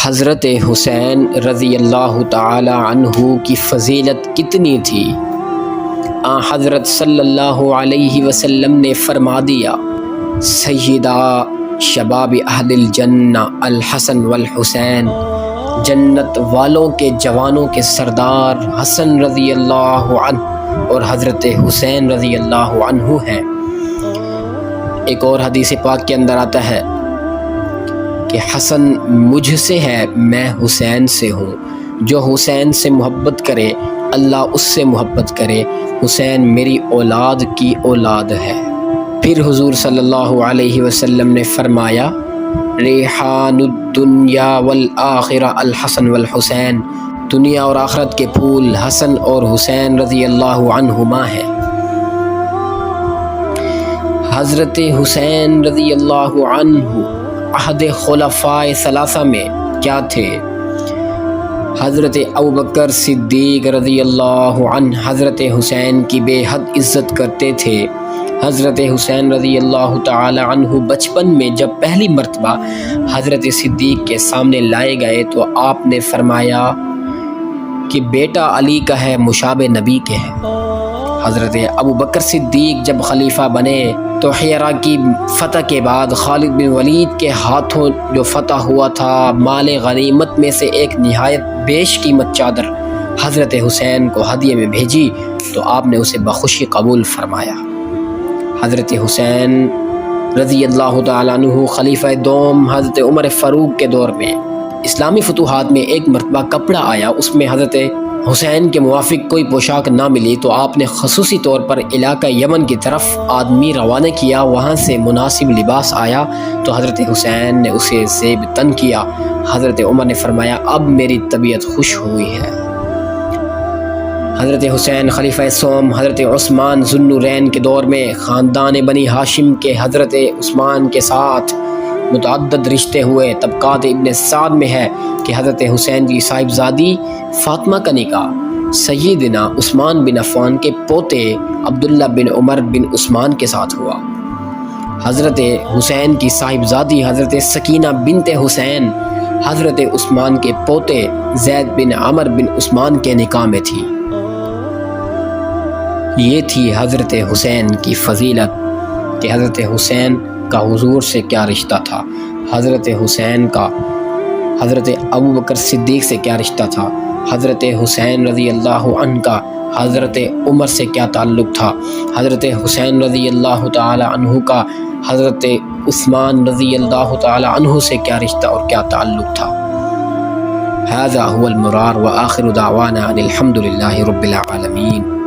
حضرت حسین رضی اللہ تعالی عنہ کی فضیلت کتنی تھی؟ حضرت صلی اللہ علیہ وسلم نے فرما دیا، سیدہ شباب اہل الجنہ الحسن والحسین، جنت والوں کے جوانوں کے سردار حسن رضی اللہ عنہ اور حضرت حسین رضی اللہ عنہ ہیں۔ ایک اور حدیث پاک کے اندر آتا ہے کہ حسن مجھ سے ہے، میں حسین سے ہوں، جو حسین سے محبت کرے اللہ اس سے محبت کرے، حسین میری اولاد کی اولاد ہے۔ پھر حضور صلی اللہ علیہ وسلم نے فرمایا، ریحان الدنیا والآخرہ الحسن والحسین، دنیا اور آخرت کے پھول حسن اور حسین رضی اللہ عنہما ہیں۔ حضرت حسین رضی اللہ عنہ عہد خلفائے ثلاثہ میں کیا تھے؟ حضرت ابوبکر صدیق رضی اللہ عنہ حضرت حسین کی بے حد عزت کرتے تھے۔ حضرت حسین رضی اللہ تعالی عنہ بچپن میں جب پہلی مرتبہ حضرت صدیق کے سامنے لائے گئے تو آپ نے فرمایا کہ بیٹا علی کا ہے، مشابہ نبی کے ہے۔ حضرت ابوبکر صدیق جب خلیفہ بنے تو حرا کی فتح کے بعد خالد بن ولید کے ہاتھوں جو فتح ہوا تھا، مال غنیمت میں سے ایک نہایت بیش قیمت چادر حضرت حسین کو ہدیے میں بھیجی تو آپ نے اسے بخوشی قبول فرمایا۔ حضرت حسین رضی اللہ تعالیٰ عنہ خلیفہ دوم حضرت عمر فاروق کے دور میں اسلامی فتوحات میں ایک مرتبہ کپڑا آیا، اس میں حضرت حسین کے موافق کوئی پوشاک نہ ملی تو آپ نے خصوصی طور پر علاقہ یمن کی طرف آدمی روانہ کیا، وہاں سے مناسب لباس آیا تو حضرت حسین نے اسے زیب تن کیا۔ حضرت عمر نے فرمایا، اب میری طبیعت خوش ہوئی ہے۔ حضرت حسین خلیفہ سوم حضرت عثمان ذو النورین کے دور میں خاندان بنی ہاشم کے حضرت عثمان کے ساتھ متعدد رشتے ہوئے۔ طبقات ابن سعد میں ہے کہ حضرت حسین کی صاحبزادی فاطمہ کا نکاح سیدنا عثمان بن عفان کے پوتے عبداللہ بن عمر بن عثمان کے ساتھ ہوا۔ حضرت حسین کی صاحبزادی حضرت سکینہ بنت حسین حضرت عثمان کے پوتے زید بن عمر بن عثمان کے نکاح میں تھی۔ یہ تھی حضرت حسین کی فضیلت کہ حضرت حسین کا حضور سے کیا رشتہ تھا، حضرت حسین کا حضرت ابوبکر صدیق سے کیا رشتہ تھا، حضرت حسین رضی اللہ عنہ کا حضرت عمر سے کیا تعلق تھا، حضرت حسین رضی اللہ تعالی عنہ کا حضرت عثمان رضی اللہ تعالی عنہ سے کیا رشتہ اور کیا تعلق تھا۔ ھذا ھو المراد وآخر دعوانا ان الحمد للہ رب العالمین۔